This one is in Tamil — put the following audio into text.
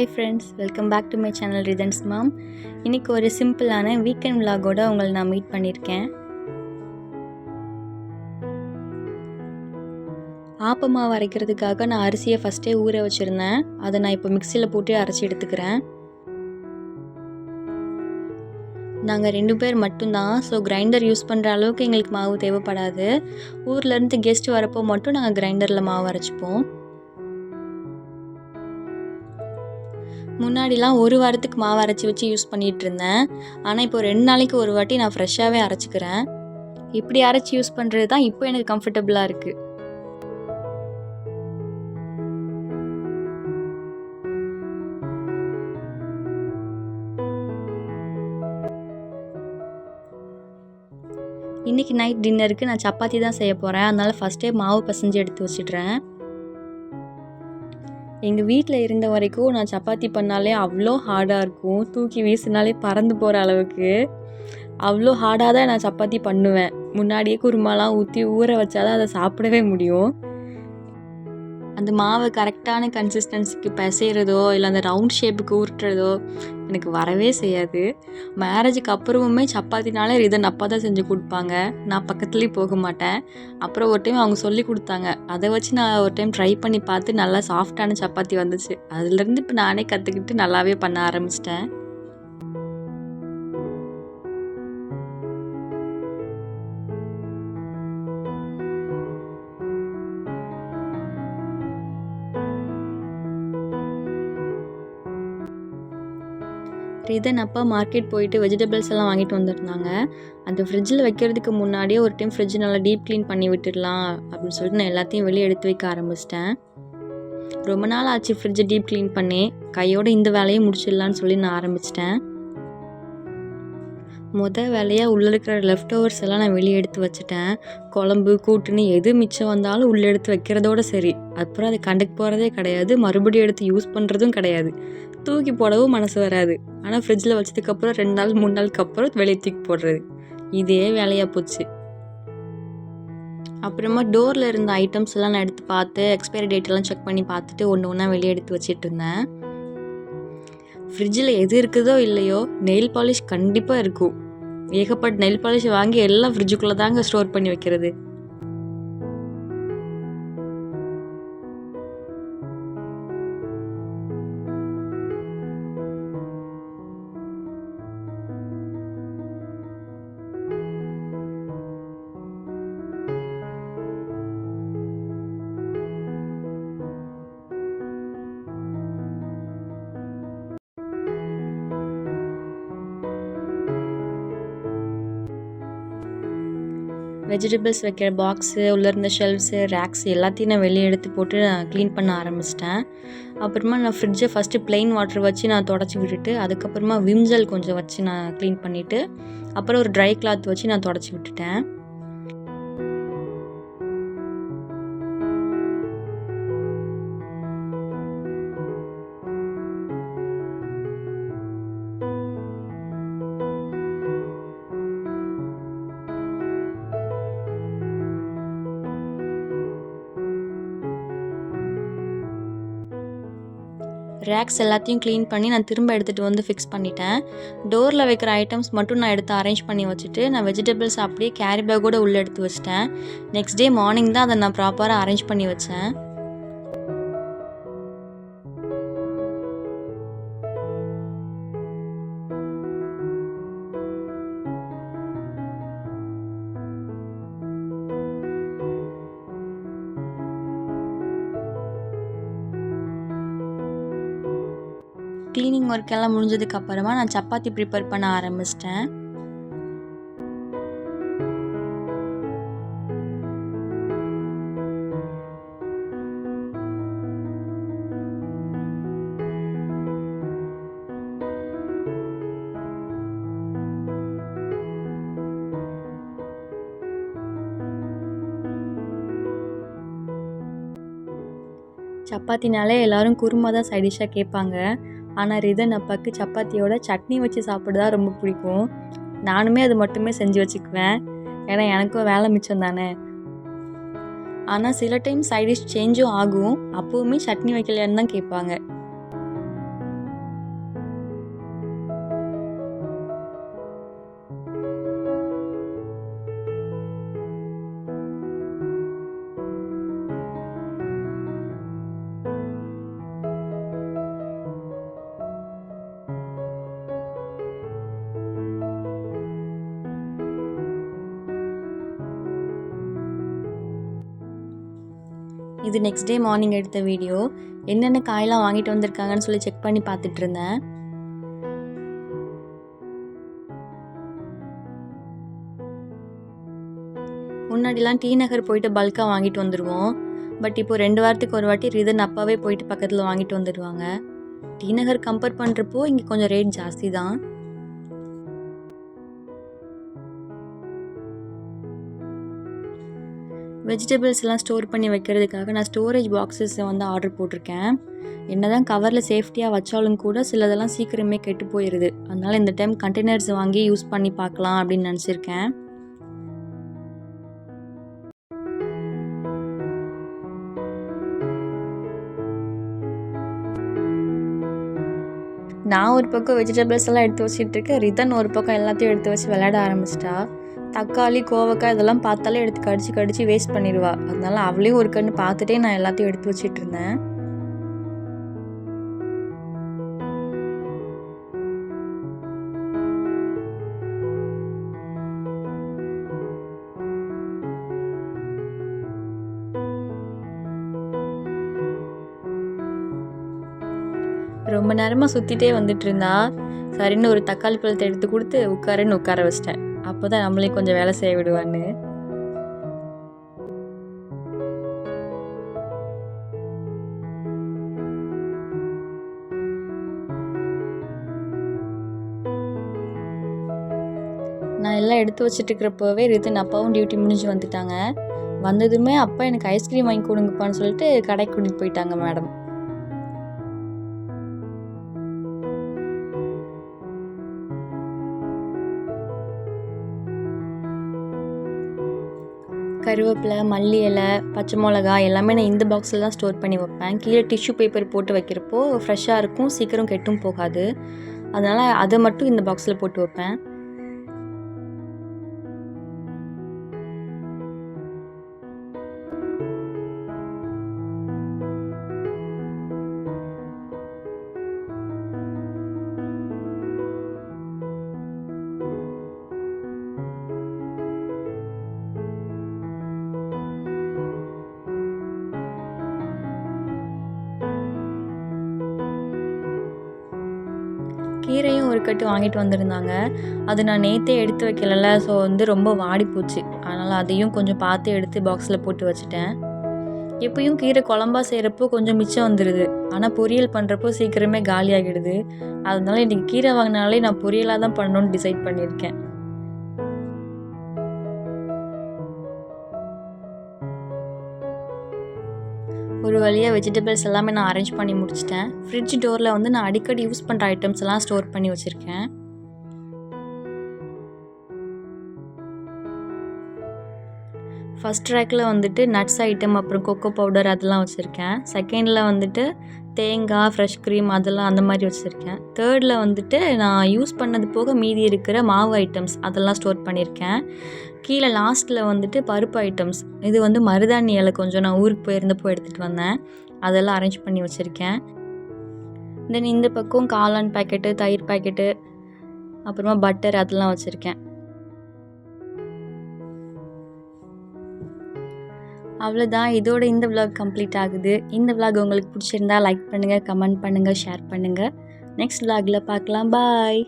Hi friends, welcome back to my channel Rithan's mom. இன்றைக்கி ஒரு சிம்பிளான வீக்கெண்ட் விலாகோட உங்களை நான் மீட் பண்ணியிருக்கேன். ஆப்பமாவு அரைக்கிறதுக்காக நான் அரிசியை ஃபஸ்ட்டே ஊற வச்சுருந்தேன். அதை நான் இப்போ மிக்சியில் போட்டு அரைச்சி எடுத்துக்கிறேன். நாங்கள் 2 பேர் மட்டும்தான், ஸோ கிரைண்டர் யூஸ் பண்ணுற அளவுக்கு எங்களுக்கு மாவு தேவைப்படாது. ஊர்லேருந்து கெஸ்ட் வரப்போ மட்டும் நாங்கள் கிரைண்டரில் மாவு அரைச்சிப்போம். முன்னாடிலாம் ஒரு வாரத்துக்கு மாவு அரைச்சி வச்சு யூஸ் பண்ணிகிட்டு இருந்தேன். ஆனால் இப்போ 2 நாளைக்கு ஒரு வாட்டி நான் ஃப்ரெஷ்ஷாகவே அரைச்சிக்கிறேன். இப்படி அரைச்சி யூஸ் பண்ணுறது தான் இப்போ எனக்கு கம்ஃபர்டபுளாக இருக்குது. இன்றைக்கி நைட் டின்னருக்கு நான் சப்பாத்தி தான் செய்ய போகிறேன். அதனால் ஃபஸ்ட்டே மாவு பிசைஞ்சு எடுத்து வச்சிடுறேன். எங்கள் வீட்டில் இருந்த வரைக்கும் நான் சப்பாத்தி பண்ணாலே அவ்வளோ ஹார்டாக இருக்கும். தூக்கி வீசினாலே பறந்து போகிற அளவுக்கு அவ்வளோ ஹார்டாக தான் நான் சப்பாத்தி பண்ணுவேன். முன்னாடியே குருமாலாம் ஊற்றி ஊற வச்சா தான் அதை சாப்பிடவே முடியும். அந்த மாவை கரெக்டான கன்சிஸ்டன்சிக்கு பிசைகிறதோ இல்லை அந்த ரவுண்ட் ஷேப்புக்கு உருட்டுறதோ எனக்கு வரவே செய்யாது. மேரேஜுக்கு அப்புறமுமே சப்பாத்தினாலே ரிதன் அப்பா தான் செஞ்சு கொடுப்பாங்க. நான் பக்கத்துலேயும் போக மாட்டேன். அப்புறம் ஒரு டைம் அவங்க சொல்லி கொடுத்தாங்க. அதை வச்சு நான் ஒரு டைம் ட்ரை பண்ணி பார்த்து நல்லா சாஃப்டான சப்பாத்தி வந்துச்சு. அதுலேருந்து இப்போ நானே கற்றுக்கிட்டு நல்லாவே பண்ண ஆரம்பிச்சிட்டேன். ரிதன் அப்பா மார்க்கெட் போயிட்டு வெஜிடபிள்ஸ் எல்லாம் வாங்கிட்டு வந்திருந்தாங்க. அந்த ஃப்ரிட்ஜில் வைக்கிறதுக்கு முன்னாடியே ஒரு டைம் ஃப்ரிட்ஜ் நல்லா டீப் க்ளீன் பண்ணி விட்டுடலாம் அப்படின்னு சொல்லிட்டு நான் எல்லாத்தையும் வெளியே எடுத்து வைக்க ஆரம்பிச்சிட்டேன். ரொம்ப நாள் ஆச்சு ஃப்ரிட்ஜை டீப் க்ளீன் பண்ணி. கையோடு இந்த வேலையை முடிச்சிடலான்னு சொல்லி நான் ஆரம்பிச்சிட்டேன். வேலையாக உள்ளே இருக்கிற லெஃப்ட் ஓவர்ஸ் எல்லாம் நான் வெளியே எடுத்து வச்சுட்டேன். குழம்பு கூட்டுன்னு எது மிச்சம் வந்தாலும் உள்ளே எடுத்து வைக்கிறதோட சரி. அப்புறம் அதை கண்டுக்கு போகிறதே கிடையாது. மறுபடியும் எடுத்து யூஸ் பண்ணுறதும் கிடையாது. தூக்கி போடவும் மனசு வராது. ஆனால் ஃப்ரிட்ஜில் வச்சதுக்கப்புறம் 2 நாள் 3 நாளுக்கு அப்புறம் வெளியே தூக்கி போடுறது, இதே வேலையாக போச்சு. அப்புறமா டோரில் இருந்த ஐட்டம்ஸ் எல்லாம் நான் எடுத்து பார்த்து எக்ஸ்பைரி டேட்டெல்லாம் செக் பண்ணி பார்த்துட்டு ஒன்று ஒன்றா வெளியே எடுத்து வச்சிட்டு இருந்தேன். ஃப்ரிட்ஜில் எது இருக்குதோ இல்லையோ நெயில் பாலிஷ் கண்டிப்பாக இருக்கும். ஏகப்பட்ட நெயில் பாலிஷ் வாங்கி எல்லாம் ஃப்ரிட்ஜுக்குள்ளே தாங்க ஸ்டோர் பண்ணி வைக்கிறது. வெஜிடபிள்ஸ் வைக்கிற பாக்ஸு, உள்ளே இருந்த ஷெல்ஃப்ஸு, ரேக்ஸ் எல்லாத்தையும் நான் வெளியே எடுத்து போட்டு நான் க்ளீன் பண்ண ஆரம்பிச்சிட்டேன். அப்புறமா நான் ஃப்ரிட்ஜை ஃபஸ்ட்டு ப்ளெயின் வாட்டர் வச்சு நான் தொடச்சி விட்டுட்டு, அதுக்கப்புறமா விம் ஜெல் கொஞ்சம் வச்சு நான் க்ளீன் பண்ணிவிட்டு, அப்புறம் ஒரு ட்ரை கிளாத் வச்சு நான் தொடச்சி விட்டுட்டேன். ரேக்ஸ் எல்லாத்தையும் க்ளீன் பண்ணி நான் திரும்ப எடுத்துகிட்டு வந்து ஃபிக்ஸ் பண்ணிட்டேன். டோரில் வைக்கிற ஐட்டம்ஸ் மட்டும் நான் எடுத்து அரேஞ்ச் பண்ணி வச்சுட்டு, நான் வெஜிடபிள்ஸ் அப்படியே கேரி பேக்கோடு உள்ளே எடுத்து வச்சிட்டேன். நெக்ஸ்ட் டே மார்னிங் தான் அதை நான் ப்ராப்பராக அரேஞ்ச் பண்ணி வச்சேன். க்ளீனிங் ஒர்க் எல்லாம் முடிஞ்சதுக்கு அப்புறமா நான் சப்பாத்தி ப்ரிப்பேர் பண்ண ஆரம்பிச்சிட்டேன். சப்பாத்தினாலே எல்லோரும் குருமா தான் சைட் டிஷ்ஷாக கேட்பாங்க. ஆனால் ரிதன் அப்பாவுக்கு சப்பாத்தியோட சட்னி வச்சு சாப்பிட்றதா ரொம்ப பிடிக்கும். நானுமே அது மட்டுமே செஞ்சு வச்சுக்குவேன். ஏன்னா எனக்கும் வேலை மிச்சம் தானே. ஆனால் சில டைம் சைட் டிஷ் சேஞ்சும் ஆகும். அப்போவுமே சட்னி வைக்கலையான்னு தான் கேட்பாங்க. இது நெக்ஸ்ட் டே மார்னிங் எடுத்த வீடியோ. என்னென்ன காயெல்லாம் வாங்கிட்டு வந்திருக்காங்கன்னு சொல்லி செக் பண்ணி பார்த்துட்டு இருந்தேன். முன்னாடிலாம் டி நகர் போயிட்டு பல்காக வாங்கிட்டு வந்துடுவோம். பட் இப்போ 2 வாரத்துக்கு ஒரு வாட்டி ரிதன் அப்பாவே போயிட்டு பக்கத்தில் வாங்கிட்டு வந்துடுவாங்க. டி நகர் கம்பேர் பண்ணுறப்போ இங்கே கொஞ்சம் ரேட் ஜாஸ்தி தான். வெஜிடபிள்ஸ் எல்லாம் ஸ்டோர் பண்ணி வைக்கிறதுக்காக நான் ஸ்டோரேஜ் பாக்ஸஸ் வந்து ஆர்டர் போட்டிருக்கேன். என்னதான் கவரில் சேஃப்டியாக வச்சாலும் கூட சிலதெல்லாம் சீக்கிரமே கெட்டு போயிடுது. அதனால் இந்த டைம் கண்டெய்னர்ஸ் வாங்கி யூஸ் பண்ணி பார்க்கலாம் அப்படின்னு நினச்சிருக்கேன். நான் ஒரு பக்கம் வெஜிடபிள்ஸ் எல்லாம் எடுத்து வச்சுட்டு இருக்கேன். ரிதன் ஒரு பக்கம் எல்லாத்தையும் எடுத்து வச்சு விளையாட ஆரம்பிச்சிட்டா. தக்காளி, கோவக்காய் இதெல்லாம் பார்த்தாலே எடுத்து கடிச்சு கடிச்சு வேஸ்ட் பண்ணிடுவா. அதனால அவளையும் ஒரு கண்ணு பார்த்துட்டே நான் எல்லாத்தையும் எடுத்து வச்சிட்டு இருந்தேன். ரொம்ப நேரமாக சுற்றிட்டே வந்துட்டு இருந்தா. சரின்னு ஒரு தக்காளி பழத்தை எடுத்து கொடுத்து உட்காருன்னு உட்கார வச்சிட்டேன். அப்போ தான் நம்மளையும் கொஞ்சம் வேலை செய்ய விடுவான்னு. நான் எல்லாம் எடுத்து வச்சுட்டு இருக்கிறப்பவே ரிதன் அப்பாவும் டியூட்டி முடிஞ்சு வந்துட்டாங்க. வந்ததுமே அப்பா எனக்கு ஐஸ்கிரீம் வாங்கி கொடுங்கப்பான்னு சொல்லிட்டு கடைக்கு கூட்டிகிட்டு போயிட்டாங்க மேடம். கருவேப்பிலை, மல்லி இலை, பச்சை மிளகா எல்லாமே நான் இந்த பாக்ஸில் தான் ஸ்டோர் பண்ணி வைப்பேன். கீழே டிஷ்யூ பேப்பர் போட்டு வைக்கிறப்போ ஃப்ரெஷ்ஷாக இருக்கும், சீக்கிரம் கெட்டும் போகாது. அதனால் அதை மட்டும் இந்த பாக்ஸில் போட்டு வைப்பேன். கீரையும் ஒரு கட்டு வாங்கிட்டு வந்திருந்தாங்க. அது நான் நேற்றே எடுத்து வைக்கலல்ல, ஸோ வந்து ரொம்ப வாடி போச்சு. அதனால் அதையும் கொஞ்சம் பார்த்து எடுத்து பாக்ஸில் போட்டு வச்சுட்டேன். எப்பயும் கீரை குழம்பா செய்கிறப்போ கொஞ்சம் மிச்சம் வந்துடுது. ஆனால் பொரியல் பண்ணுறப்போ சீக்கிரமே காலியாகிடுது. அதனால இன்றைக்கி கீரை வாங்கினாலே நான் பொரியலாக தான் பண்ணணும்னு டிசைட் பண்ணியிருக்கேன். ஒரு வழியாக வெஜிடபிள்ஸ் எல்லாமே நான் அரேஞ்ச் பண்ணி முடிச்சிட்டேன். ஃப்ரிட்ஜ் டோரில் வந்து நான் அடிக்கடி யூஸ் பண்ணுற ஐட்டம்ஸ் எல்லாம் ஸ்டோர் பண்ணி வச்சுருக்கேன். ஃபஸ்ட் ரேக்கில் வந்துட்டு நட்ஸ் ஐட்டம், அப்புறம் கொக்கோ பவுடர் அதெல்லாம் வச்சுருக்கேன். செகண்டில் வந்துட்டு தேங்காய், ஃப்ரெஷ் க்ரீம் அதெல்லாம் அந்த மாதிரி வச்சுருக்கேன். தேர்டில் வந்துட்டு நான் யூஸ் பண்ணது போக மீதி இருக்கிற மாவு ஐட்டம்ஸ் அதெல்லாம் ஸ்டோர் பண்ணியிருக்கேன். கீழே லாஸ்ட்டில் வந்துட்டு பருப்பு ஐட்டம்ஸ். இது வந்து மருதாணி இலை கொஞ்சம் நான் ஊருக்கு போயிருந்தப்போ எடுத்துகிட்டு வந்தேன். அதெல்லாம் அரேஞ்ச் பண்ணி வச்சுருக்கேன். தென் இந்த பக்கம் காளான் பேக்கெட்டு, தயிர் பேக்கெட்டு, அப்புறமா பட்டர் அதெல்லாம் வச்சுருக்கேன். அவ்வளோதான், இதோட இந்த விலாக் கம்ப்ளீட் ஆகுது. இந்த விலாக் உங்களுக்கு பிடிச்சிருந்தா லைக் பண்ணுங்கள், கமெண்ட் பண்ணுங்கள், ஷேர் பண்ணுங்கள். நெக்ஸ்ட் விலாகில் பார்க்கலாம். பாய்.